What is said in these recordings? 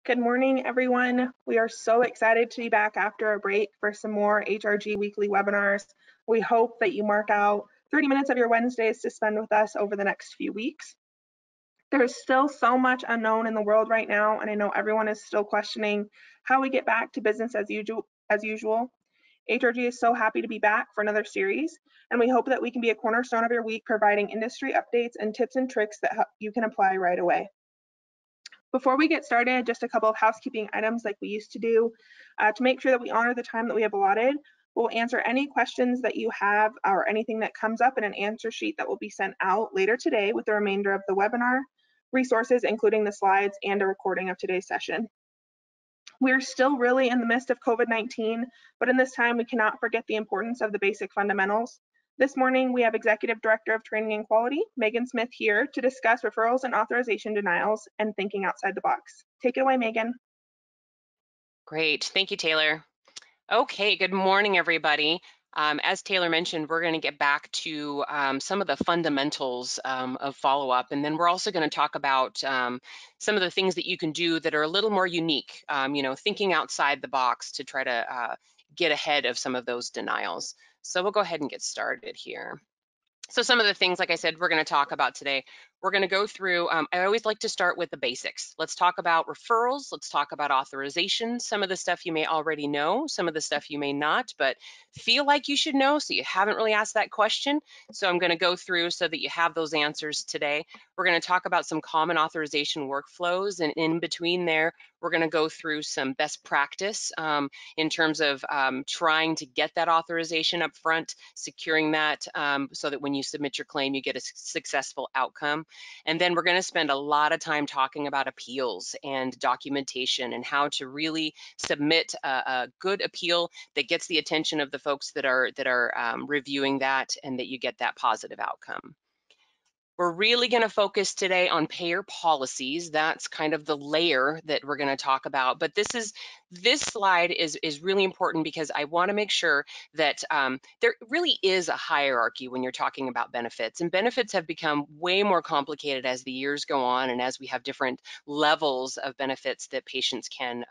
Good morning, everyone. We are so excited to be back after a break for some more HRG weekly webinars. We hope that you mark out 30 minutes of your Wednesdays to spend with us over the next few weeks. There's still so much unknown in the world right now, and I know everyone is still questioning how we get back to business as usual. HRG is so happy to be back for another series, and we hope that we can be a cornerstone of your week, providing industry updates and tips and tricks that you can apply right away. Before we get started, just a couple of housekeeping items like we used to do. To make sure that we honor the time that we have allotted, we'll answer any questions that you have or anything that comes up in an answer sheet that will be sent out later today with the remainder of the webinar, resources including the slides and a recording of today's session. We're still really in the midst of COVID-19, but in this time we cannot forget the importance of the basic fundamentals. This morning, we have Executive Director of Training and Quality, Megan Smith, here to discuss referrals and authorization denials and thinking outside the box. Take it away, Megan. Great. Thank you, Taylor. Okay, good morning, everybody. As Taylor mentioned, we're going to get back to some of the fundamentals of follow-up, and then we're also going to talk about some of the things that you can do that are a little more unique, thinking outside the box to try to get ahead of some of those denials. So we'll go ahead and get started here. So some of the things, like I said, we're going to talk about today. We're going to go through, I always like to start with the basics. Let's talk about referrals. Let's talk about authorizations. Some of the stuff you may already know, some of the stuff you may not, but feel like you should know, so you haven't really asked that question. So I'm going to go through so that you have those answers today. We're going to talk about some common authorization workflows, and in between there, we're going to go through some best practice in terms of trying to get that authorization up front, securing that so that when you submit your claim, you get a successful outcome. And then we're going to spend a lot of time talking about appeals and documentation and how to really submit a good appeal that gets the attention of the folks that are reviewing that, and that you get that positive outcome. We're really going to focus today on payer policies. That's kind of the layer that we're going to talk about. But this slide is really important because I want to make sure that there really is a hierarchy when you're talking about benefits. And benefits have become way more complicated as the years go on, and as we have different levels of benefits that patients can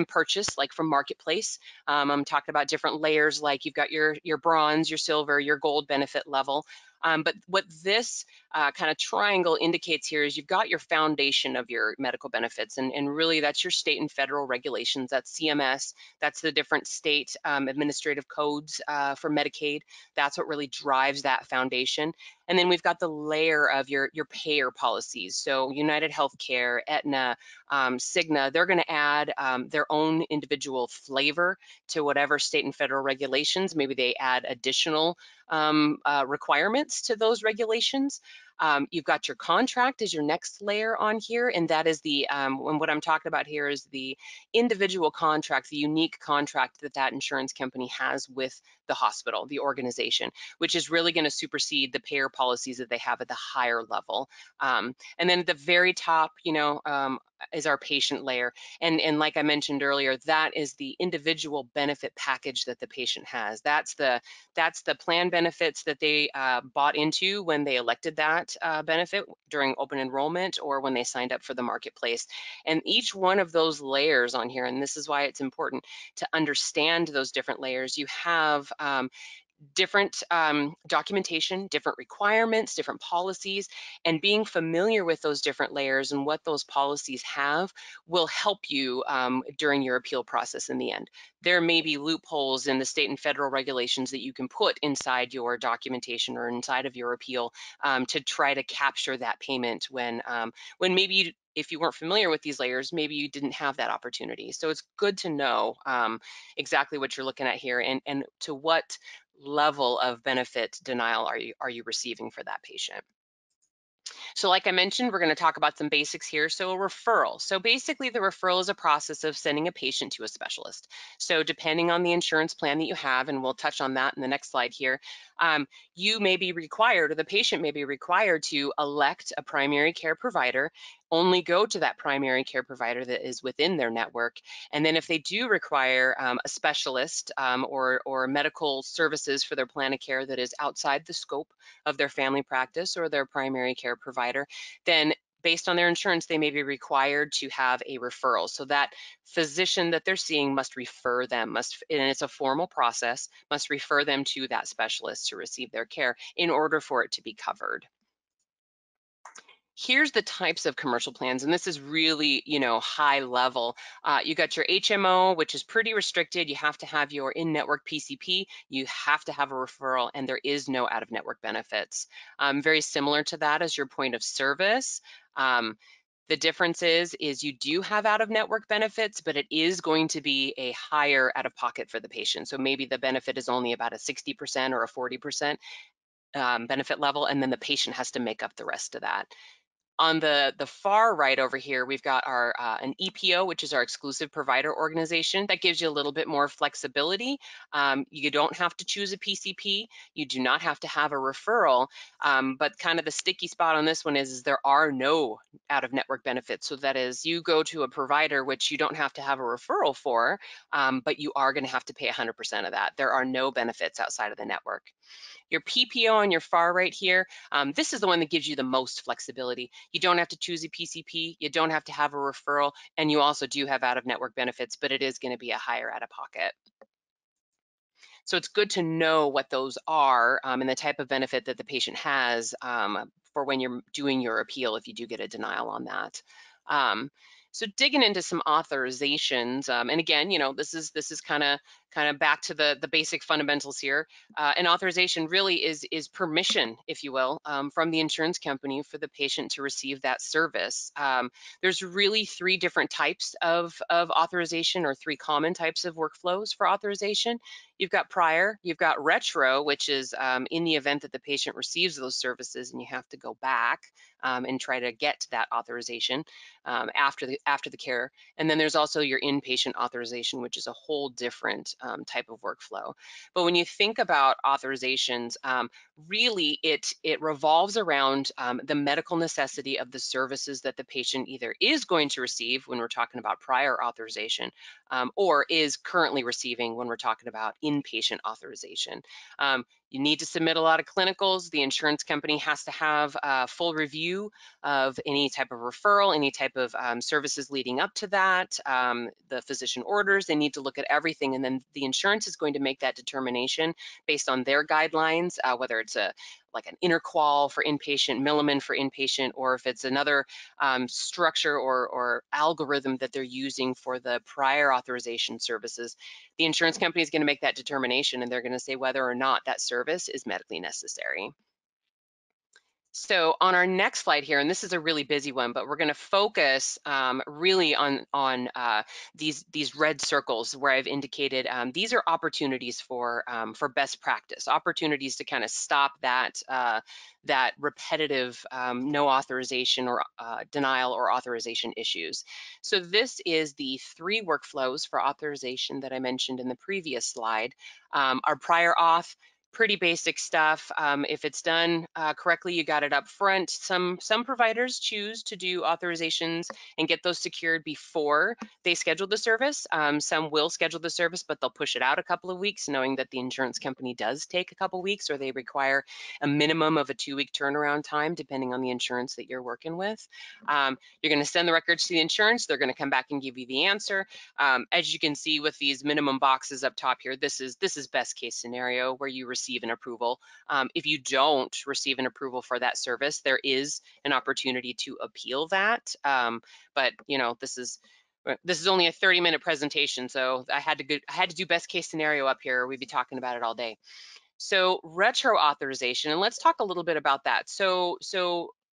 purchase, like from Marketplace. I'm talking about different layers, like you've got your bronze, your silver, your gold benefit level. But what this kind of triangle indicates here is you've got your foundation of your medical benefits, and really that's your state and federal regulations. That's CMS, that's the different state administrative codes for Medicaid. That's what really drives that foundation. And then we've got the layer of your payer policies. So United Healthcare, Aetna, Cigna, they're going to add their own individual flavor to whatever state and federal regulations. Maybe they add additional requirements to those regulations. You've got your contract as your next layer on here, and that is the, and what I'm talking about here is the individual contract, the unique contract that that insurance company has with the hospital, the organization, which is really going to supersede the payer policies that they have at the higher level. And then at the very top, is our patient layer. And like I mentioned earlier, that is the individual benefit package that the patient has. That's the plan benefits that they bought into when they elected that benefit during open enrollment or when they signed up for the Marketplace. And each one of those layers on here, and this is why it's important to understand those different layers, you have different documentation, different requirements, different policies, and being familiar with those different layers and what those policies have will help you during your appeal process in the end. There may be loopholes in the state and federal regulations that you can put inside your documentation or inside of your appeal to try to capture that payment when maybe if you weren't familiar with these layers, maybe you didn't have that opportunity. So it's good to know exactly what you're looking at here and to what level of benefit denial are you receiving for that patient. So like I mentioned, we're going to talk about some basics here. So a referral. So basically the referral is a process of sending a patient to a specialist. So depending on the insurance plan that you have, and we'll touch on that in the next slide here, you may be required, or the patient may be required to elect a primary care provider, only go to that primary care provider that is within their network. And then if they do require a specialist or medical services for their plan of care that is outside the scope of their family practice or their primary care provider, then based on their insurance, they may be required to have a referral. So that physician that they're seeing must refer them, and it's a formal process, must refer them to that specialist to receive their care in order for it to be covered. Here's the types of commercial plans, and this is really, high level. You got your HMO, which is pretty restricted. You have to have your in-network PCP, you have to have a referral, and there is no out-of-network benefits. Very similar to that as your point of service. The difference is you do have out-of-network benefits, but it is going to be a higher out-of-pocket for the patient. So maybe the benefit is only about a 60% or a 40% benefit level, and then the patient has to make up the rest of that. On the far right over here, we've got our an EPO, which is our exclusive provider organization. That gives you a little bit more flexibility. You don't have to choose a PCP. You do not have to have a referral. But kind of the sticky spot on this one is there are no out-of-network benefits. So that is, you go to a provider, which you don't have to have a referral for, but you are going to have to pay 100% of that. There are no benefits outside of the network. Your PPO on your far right here, this is the one that gives you the most flexibility. You don't have to choose a PCP, you don't have to have a referral, and you also do have out-of-network benefits, but it is going to be a higher out-of-pocket. So it's good to know what those are and the type of benefit that the patient has for when you're doing your appeal if you do get a denial on that. So digging into some authorizations, and again, this is kind of back to the basic fundamentals here. An authorization really is permission, if you will, from the insurance company for the patient to receive that service. There's really three different types of authorization, or three common types of workflows for authorization. You've got prior, you've got retro, which is in the event that the patient receives those services and you have to go back and try to get to that authorization after the care. And then there's also your inpatient authorization, which is a whole different type of workflow. But when you think about authorizations, really it revolves around the medical necessity of the services that the patient either is going to receive when we're talking about prior authorization, or is currently receiving when we're talking about inpatient authorization. You need to submit a lot of clinicals. The insurance company has to have a full review of any type of referral, any type of services leading up to that, the physician orders. They need to look at everything, and then the insurance is going to make that determination based on their guidelines, whether it's like an interqual for inpatient, Milliman for inpatient, or if it's another structure or algorithm that they're using for the prior authorization services. The insurance company is going to make that determination, and they're going to say whether or not that service is medically necessary. So on our next slide here, and this is a really busy one, but we're going to focus really on these red circles where I've indicated these are opportunities for best practice, opportunities to kind of stop that that repetitive no authorization or denial or authorization issues. So this is the three workflows for authorization that I mentioned in the previous slide. Our prior auth, pretty basic stuff. If it's done correctly, you got it up front. Some providers choose to do authorizations and get those secured before they schedule the service. Some will schedule the service, but they'll push it out a couple of weeks, knowing that the insurance company does take a couple of weeks, or they require a minimum of a 2-week turnaround time, depending on the insurance that you're working with. You're going to send the records to the insurance. They're going to come back and give you the answer. As you can see with these minimum boxes up top here, this is best case scenario where you receive an approval. If you don't receive an approval for that service, there is an opportunity to appeal that. But this is only a 30-minute presentation, so I had to do best case scenario up here. We'd be talking about it all day. So retro authorization, and let's talk a little bit about that. So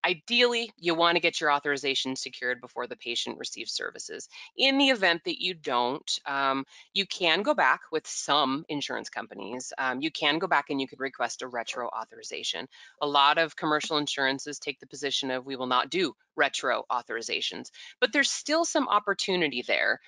ideally, you want to get your authorization secured before the patient receives services. In the event that you don't, you can go back with some insurance companies. You can go back and you could request a retro authorization. A lot of commercial insurances take the position of we will not do retro authorizations, but there's still some opportunity there.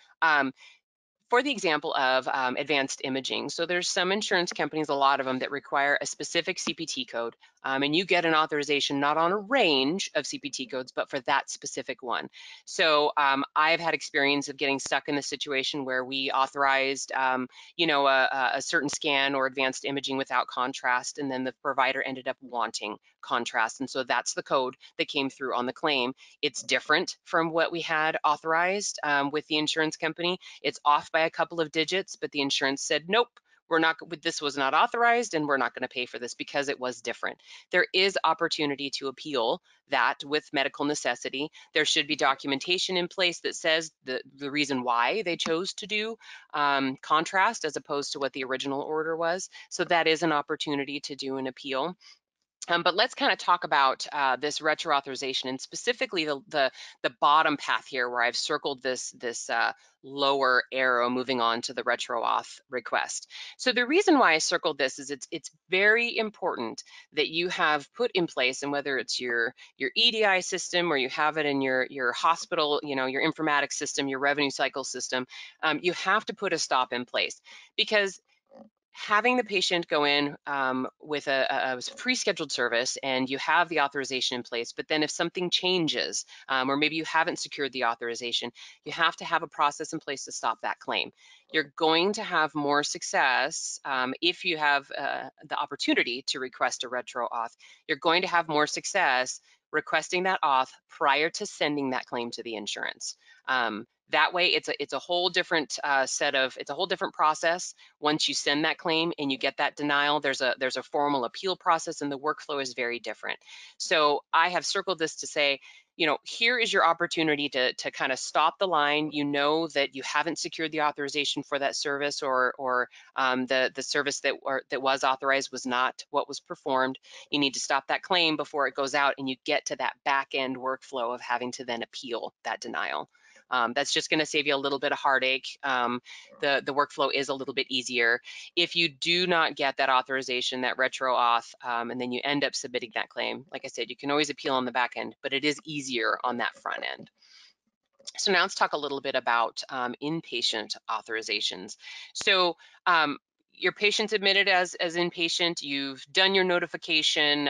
For the example of advanced imaging. So there's some insurance companies, a lot of them, that require a specific CPT code, and you get an authorization not on a range of CPT codes, but for that specific one. So I've had experience of getting stuck in the situation where we authorized, a certain scan or advanced imaging without contrast, and then the provider ended up wanting contrast. And so that's the code that came through on the claim. It's different from what we had authorized with the insurance company. It's off by a couple of digits, but the insurance said, nope, we're not, this was not authorized and we're not going to pay for this because it was different. There is opportunity to appeal that with medical necessity. There should be documentation in place that says the reason why they chose to do contrast as opposed to what the original order was. So that is an opportunity to do an appeal. But let's kind of talk about this retro authorization, and specifically the bottom path here where I've circled this lower arrow moving on to the retro auth request. So the reason why I circled this is it's very important that you have put in place, and whether it's your EDI system or you have it in your hospital, you know, your informatics system, your revenue cycle system, you have to put a stop in place, because having the patient go in with a pre-scheduled service and you have the authorization in place, but then if something changes or maybe you haven't secured the authorization, you have to have a process in place to stop that claim. You're going to have more success if you have the opportunity to request a retro auth. You're going to have more success requesting that auth prior to sending that claim to the insurance. That way, it's a whole different it's a whole different process. Once you send that claim and you get that denial, there's a formal appeal process, and the workflow is very different. So I have circled this to say, you know, here is your opportunity to kind of stop the line. You know that you haven't secured the authorization for that service, or the service that was authorized was not what was performed. You need to stop that claim before it goes out, and you get to that back end workflow of having to then appeal that denial. That's just going to save you a little bit of heartache. The workflow is a little bit easier. If you do not get that authorization, that retro auth, and then you end up submitting that claim, like I said, you can always appeal on the back end, but it is easier on that front end. So now let's talk a little bit about inpatient authorizations. So your patient's admitted as inpatient, you've done your notification,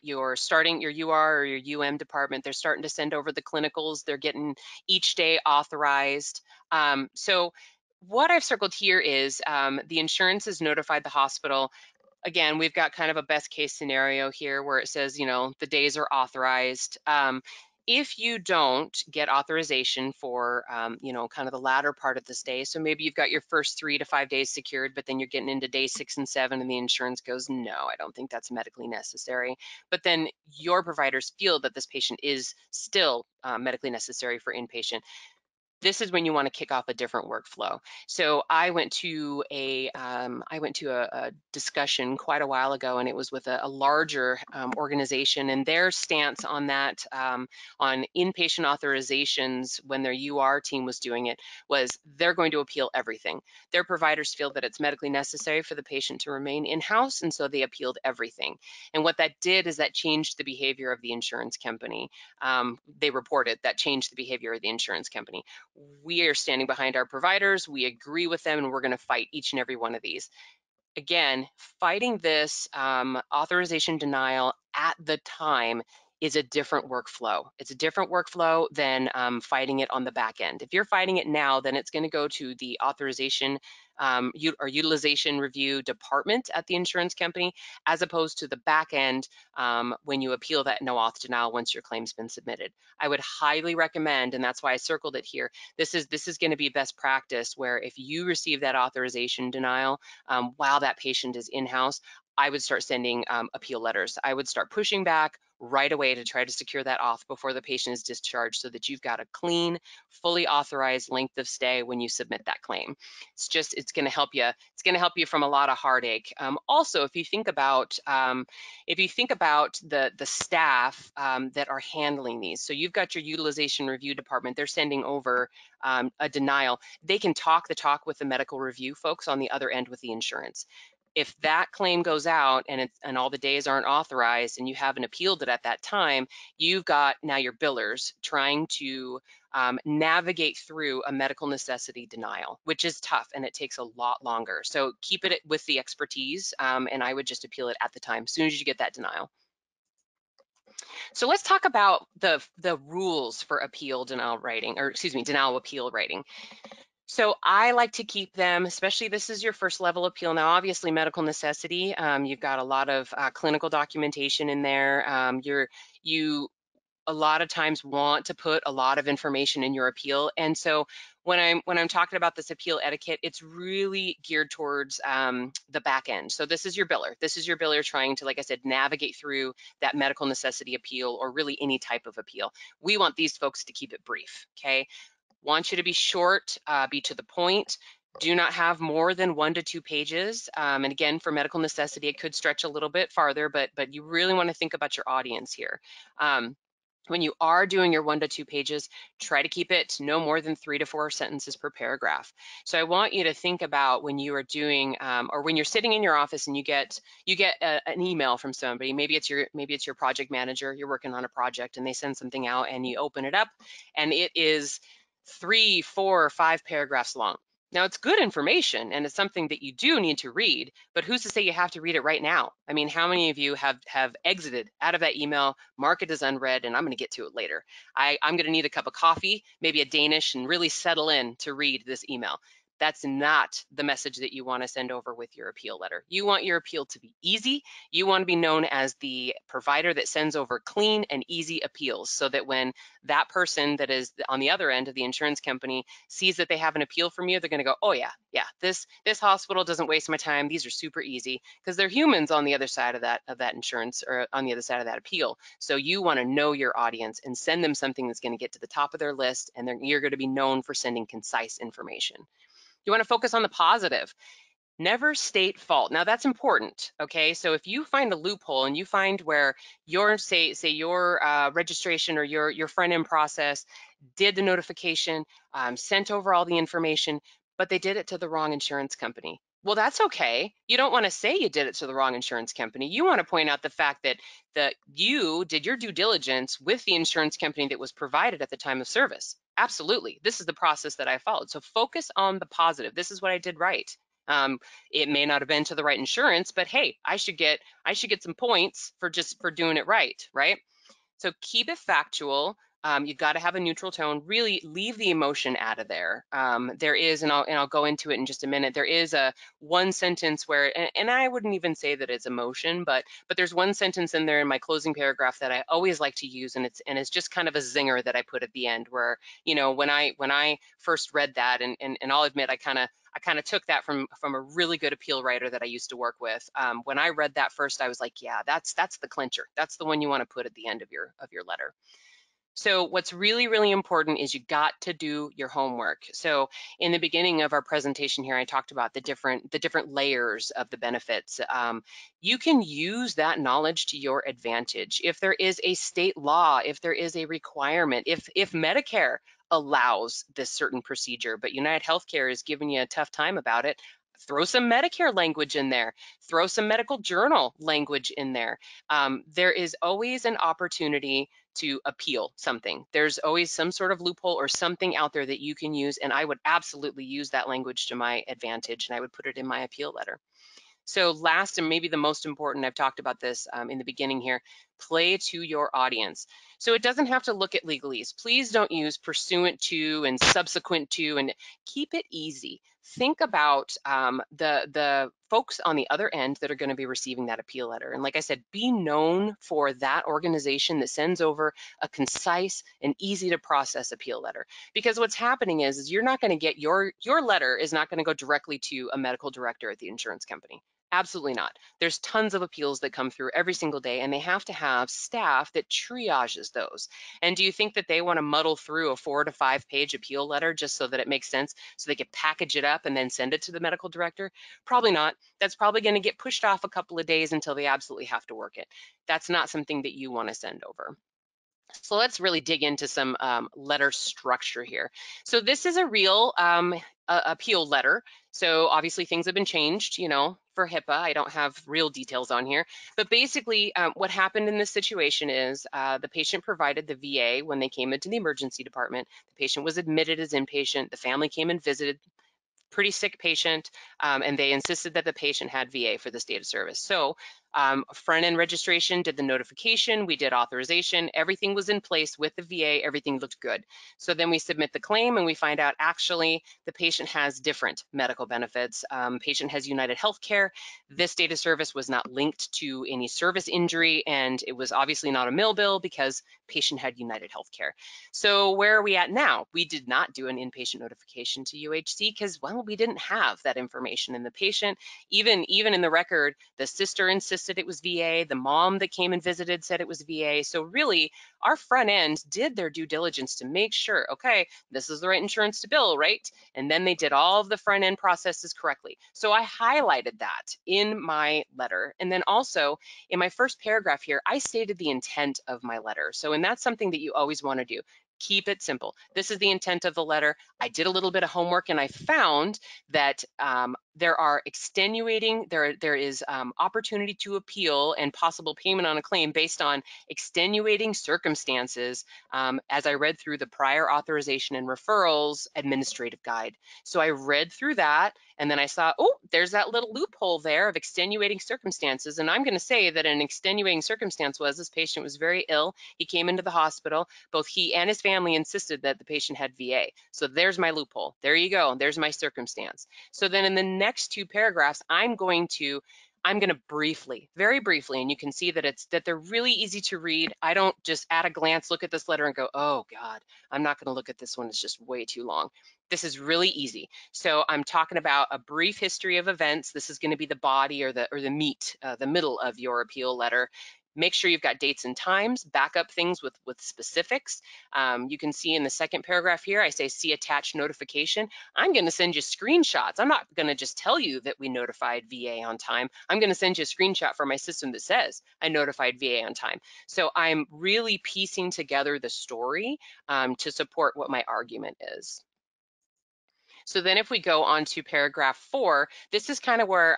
you're starting your UR or your UM department, they're starting to send over the clinicals, they're getting each day authorized. So what I've circled here is the insurance has notified the hospital. Again, we've got kind of a best case scenario here where it says, you know, the days are authorized. If you don't get authorization for, you know, kind of the latter part of this day, so maybe you've got your first 3 to 5 days secured, but then you're getting into day 6 and 7 and the insurance goes, no, I don't think that's medically necessary. But then your providers feel that this patient is still medically necessary for inpatient. This is when you want to kick off a different workflow. So I went to a discussion quite a while ago, and it was with a larger organization, and their stance on that, on inpatient authorizations when their UR team was doing it, was they're going to appeal everything. Their providers feel that it's medically necessary for the patient to remain in-house, and so they appealed everything. And what that did is that changed the behavior of the insurance company. They reported that changed the behavior of the insurance company. We are standing behind our providers, we agree with them, and we're going to fight each and every one of these. Again, fighting this authorization denial at the time is a different workflow. It's a different workflow than fighting it on the back end. If you're fighting it now, then it's going to go to the authorization or utilization review department at the insurance company, as opposed to the back end when you appeal that no auth denial once your claim's been submitted. I would highly recommend, and that's why I circled it here, this is going to be best practice, where if you receive that authorization denial while that patient is in-house, I would start sending appeal letters. I would start pushing back right away to try to secure that auth before the patient is discharged, so that you've got a clean, fully authorized length of stay when you submit that claim. It's going to help you. It's going to help you from a lot of heartache. Also, if you think about the staff that are handling these, so you've got your utilization review department, they're sending over a denial. They can talk the talk with the medical review folks on the other end with the insurance. If that claim goes out and all the days aren't authorized and you haven't appealed it at that time, you've got now your billers trying to navigate through a medical necessity denial, which is tough and it takes a lot longer. So keep it with the expertise, and I would just appeal it at the time, as soon as you get that denial. So let's talk about the rules for appeal denial writing, or excuse me, denial appeal writing. So I like to keep them, especially this is your first level appeal. Now, obviously medical necessity, you've got a lot of clinical documentation in there. You a lot of times want to put a lot of information in your appeal. And so when I'm talking about this appeal etiquette, it's really geared towards the back end. So this is your biller. This is your biller trying to, like I said, navigate through that medical necessity appeal or really any type of appeal. We want these folks to keep it brief, okay? Want you to be short, be to the point. Do not have more than 1 to 2 pages. And again, for medical necessity, it could stretch a little bit farther, but you really want to think about your audience here. When you are doing your 1 to 2 pages, try to keep it no more than 3 to 4 sentences per paragraph. So I want you to think about when you are doing, or when you're sitting in your office and you get an email from somebody. Maybe it's your project manager. You're working on a project and they send something out and you open it up and it is 3, 4, 5 paragraphs long. Now, it's good information and it's something that you do need to read, but who's to say you have to read it right now? I mean, how many of you have exited out of that email, mark it as unread, and I'm going to get to it later. I'm going to need a cup of coffee, maybe a Danish, and really settle in to read this email. That's not the message that you want to send over with your appeal letter. You want your appeal to be easy. You want to be known as the provider that sends over clean and easy appeals so that when that person that is on the other end of the insurance company sees that they have an appeal from you, they're going to go, oh yeah, this hospital doesn't waste my time. These are super easy, because they're humans on the other side of that insurance, or on the other side of that appeal. So you want to know your audience and send them something that's going to get to the top of their list, and you're going to be known for sending concise information. You want to focus on the positive. Never state fault. Now that's important, okay? So if you find a loophole and you find where your your registration or your front end process did the notification, sent over all the information, but they did it to the wrong insurance company. Well, that's okay. You don't want to say you did it to the wrong insurance company. You want to point out the fact that you did your due diligence with the insurance company that was provided at the time of service. Absolutely. This is the process that I followed. So focus on the positive. This is what I did right. It may not have been to the right insurance, but hey, I should get some points for doing it right, right? So keep it factual. You've got to have a neutral tone. Really leave the emotion out of there. There is, and I'll go into it in just a minute. There is a one sentence where, and I wouldn't even say that it's emotion, but there's one sentence in there in my closing paragraph that I always like to use, and it's just kind of a zinger that I put at the end. Where when I first read that, and I'll admit I kind of took that from a really good appeal writer that I used to work with. When I read that first, I was like, yeah, that's the clincher. That's the one you want to put at the end of your letter. So what's really, really important is you got to do your homework. So in the beginning of our presentation here, I talked about the different layers of the benefits. You can use that knowledge to your advantage. If there is a state law, if there is a requirement, if Medicare allows this certain procedure, but United Healthcare is giving you a tough time about it, throw some Medicare language in there, throw some medical journal language in there. There is always an opportunity to appeal something. There's always some sort of loophole or something out there that you can use, and I would absolutely use that language to my advantage, and I would put it in my appeal letter. So last, and maybe the most important, I've talked about this in the beginning here, play to your audience. So it doesn't have to look at legalese. Please don't use pursuant to and subsequent to, and keep it easy. Think about the folks on the other end that are going to be receiving that appeal letter. And like I said, be known for that organization that sends over a concise and easy to process appeal letter. Because what's happening is you're not going to get your letter is not going to go directly to a medical director at the insurance company. Absolutely not. There's tons of appeals that come through every single day, and they have to have staff that triages those. And do you think that they want to muddle through a 4 to 5 page appeal letter just so that it makes sense, so they can package it up and then send it to the medical director? Probably not. That's probably going to get pushed off a couple of days until they absolutely have to work it. That's not something that you want to send over. So let's really dig into some letter structure here. So this is a real appeal letter. So obviously things have been changed, for HIPAA. I don't have real details on here, but basically what happened in this situation is the patient provided the VA when they came into the emergency department. The patient was admitted as inpatient. The family came and visited, pretty sick patient, and they insisted that the patient had VA for this date of service. So Front-end registration, did the notification, we did authorization, everything was in place with the VA, everything looked good. So then we submit the claim and we find out actually the patient has different medical benefits. Patient has United Healthcare. This data service was not linked to any service injury, and it was obviously not a mill bill because patient had United Healthcare. So where are we at now? We did not do an inpatient notification to UHC because, well, we didn't have that information in the patient. Even in the record, the sister insisted it was VA. The mom that came and visited said it was VA. So really, our front end did their due diligence to make sure, okay, this is the right insurance to bill, right? And then they did all of the front end processes correctly. So I highlighted that in my letter. And then also in my first paragraph here, I stated the intent of my letter. So, and that's something that you always want to do. Keep it simple. This is the intent of the letter. I did a little bit of homework and I found that there are extenuating, there is opportunity to appeal and possible payment on a claim based on extenuating circumstances as I read through the prior authorization and referrals administrative guide. So I read through that and then I saw, oh, there's that little loophole there of extenuating circumstances. And I'm going to say that an extenuating circumstance was this patient was very ill. He came into the hospital. Both he and his family insisted that the patient had VA. So there's my loophole. There you go. There's my circumstance. So then in the next two paragraphs, I'm going to briefly, very briefly, and you can see that they're really easy to read. I don't just at a glance look at this letter and go, oh God, I'm not going to look at this one. It's just way too long. This is really easy. So I'm talking about a brief history of events. This is going to be the body or the meat, the middle of your appeal letter. Make sure you've got dates and times, back up things with specifics. You can see in the second paragraph here, I say see attached notification. I'm going to send you screenshots. I'm not going to just tell you that we notified VA on time. I'm going to send you a screenshot from my system that says I notified VA on time. So I'm really piecing together the story to support what my argument is. So then if we go on to paragraph 4, this is kind of where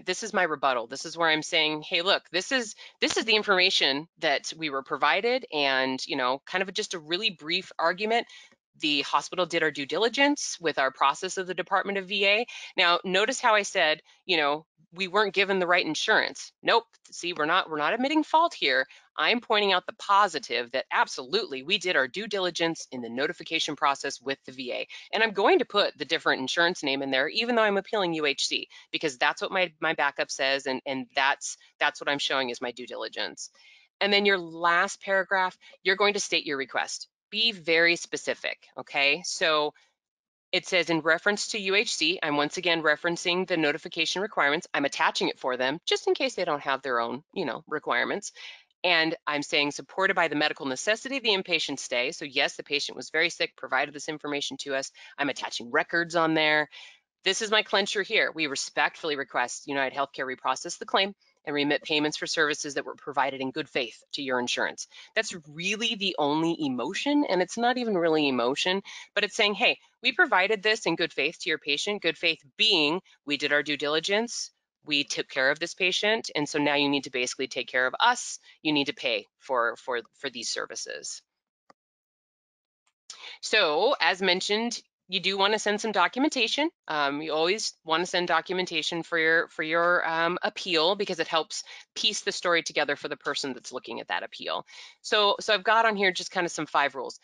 this is my rebuttal. This is where I'm saying, hey, look, this is the information that we were provided, and kind of just a really brief argument. The hospital did our due diligence with our process of the Department of VA. Now, notice how I said, we weren't given the right insurance. Nope. See, we're not admitting fault here. I'm pointing out the positive that absolutely we did our due diligence in the notification process with the VA. And I'm going to put the different insurance name in there, even though I'm appealing UHC, because that's what my backup says, and that's what I'm showing is my due diligence. And then your last paragraph, you're going to state your request. Be very specific, okay? So it says in reference to UHC, I'm once again referencing the notification requirements. I'm attaching it for them just in case they don't have their own, requirements. And I'm saying supported by the medical necessity of the inpatient stay. So yes, the patient was very sick, provided this information to us. I'm attaching records on there. This is my clincher here. We respectfully request United Healthcare reprocess the claim and remit payments for services that were provided in good faith to your insurance. That's really the only emotion, and it's not even really emotion, but it's saying, hey, we provided this in good faith to your patient, good faith being we did our due diligence, we took care of this patient, and so now you need to basically take care of us. You need to pay for these services. So as mentioned, you do want to send some documentation. You always want to send documentation for your appeal because it helps piece the story together for the person that's looking at that appeal. So I've got on here just kind of some 5 rules.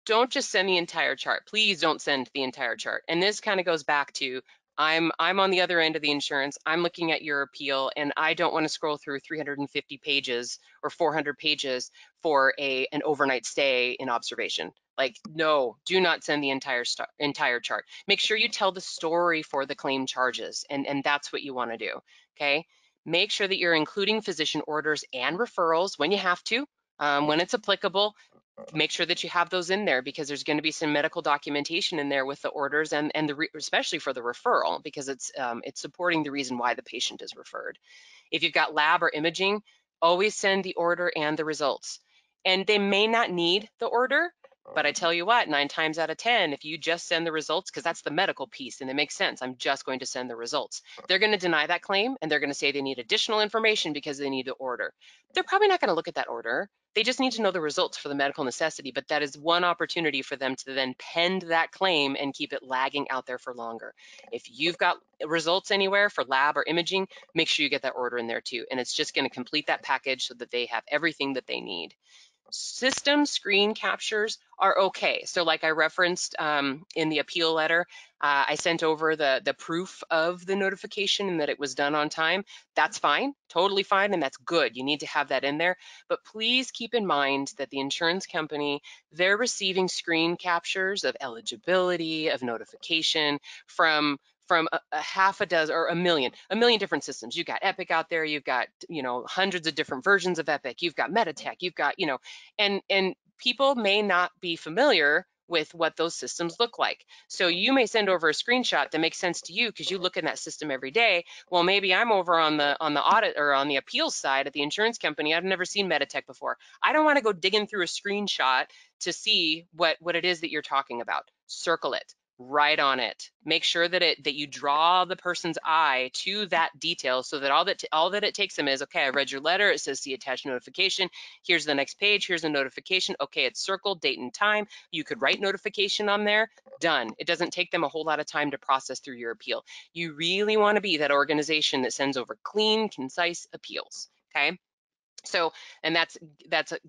Don't just send the entire chart. Please don't send the entire chart. And this kind of goes back to I'm on the other end of the insurance. I'm looking at your appeal, and I don't want to scroll through 350 pages or 400 pages for an overnight stay in observation. Like, no, do not send the entire chart. Make sure you tell the story for the claim charges, and that's what you want to do, okay? Make sure that you're including physician orders and referrals when you have to, when it's applicable. Make sure that you have those in there because there's going to be some medical documentation in there with the orders and especially for the referral because it's supporting the reason why the patient is referred. If you've got lab or imaging, always send the order and the results. And they may not need the order, But I tell you what, 9 times out of 10, if you just send the results, because that's the medical piece and it makes sense, I'm just going to send the results. They're going to deny that claim and they're going to say they need additional information because they need to order. They're probably not going to look at that order. They just need to know the results for the medical necessity, but that is one opportunity for them to then pend that claim and keep it lagging out there for longer. If you've got results anywhere for lab or imaging, make sure you get that order in there too. And it's just going to complete that package so that they have everything that they need. System screen captures are okay. So like I referenced in the appeal letter, I sent over the proof of the notification and that it was done on time. That's fine, totally fine, and that's good. You need to have that in there. But please keep in mind that the insurance company, they're receiving screen captures of eligibility, of notification from a half a dozen or a million different systems. You've got Epic out there, you've got, you know, hundreds of different versions of Epic, you've got Meditech, you've got, you know, and people may not be familiar with what those systems look like. So you may send over a screenshot that makes sense to you because you look in that system every day. Well, maybe I'm over on the audit or on the appeals side at the insurance company. I've never seen Meditech before. I don't want to go digging through a screenshot to see what it is that you're talking about. Circle it. Write on it. Make sure that you draw the person's eye to that detail so that all that it takes them is, okay, I read your letter, it says see attached notification, here's the next page, here's a notification, okay, it's circled, date and time, you could write notification on there, done. It doesn't take them a whole lot of time to process through your appeal. You really want to be that organization that sends over clean, concise appeals, okay? So, and that's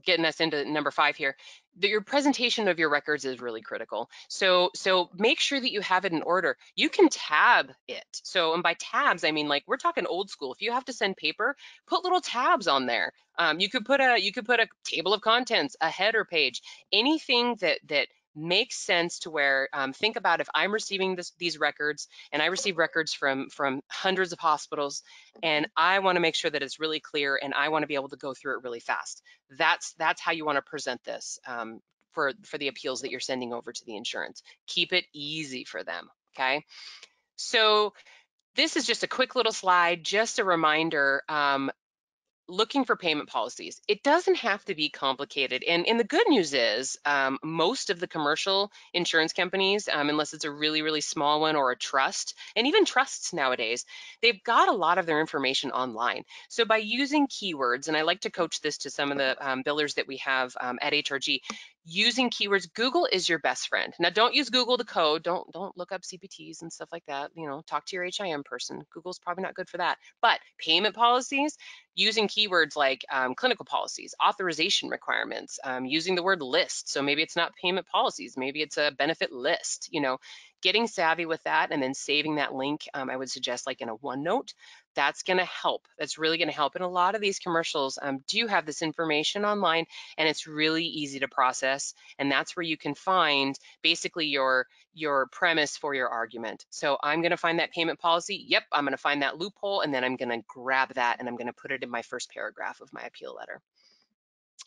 getting us into number 5 here. Your presentation of your records is really critical. So make sure that you have it in order. You can tab it. So, and by tabs, I mean, like, we're talking old school. If you have to send paper, put little tabs on there. You could put a table of contents, a header page, anything that makes sense to where, think about if I'm receiving these records and I receive records from hundreds of hospitals, and I want to make sure that it's really clear and I want to be able to go through it really fast. That's how you want to present this for the appeals that you're sending over to the insurance. Keep it easy for them, okay? So this is just a quick little slide, just a reminder, looking for payment policies. It doesn't have to be complicated. And the good news is most of the commercial insurance companies, unless it's a really, really small one or a trust, and even trusts nowadays, they've got a lot of their information online. So by using keywords, and I like to coach this to some of the billers that we have at HRG, using keywords, Google is your best friend. Now, don't use Google to code. Don't look up CPTs and stuff like that. You know, talk to your HIM person. Google's probably not good for that. But payment policies, using keywords like clinical policies, authorization requirements, using the word list. So maybe it's not payment policies, maybe it's a benefit list, you know, getting savvy with that and then saving that link. I would suggest like in a OneNote. That's going to help. That's really going to help. And a lot of these commercials do have this information online, and it's really easy to process. And that's where you can find basically your premise for your argument. So I'm going to find that payment policy. Yep, I'm going to find that loophole, and then I'm going to grab that and I'm going to put it in my first paragraph of my appeal letter.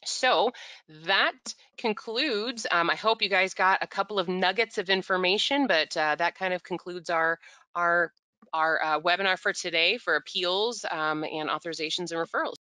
So that concludes. I hope you guys got a couple of nuggets of information, but that kind of concludes our webinar for today for appeals and authorizations and referrals.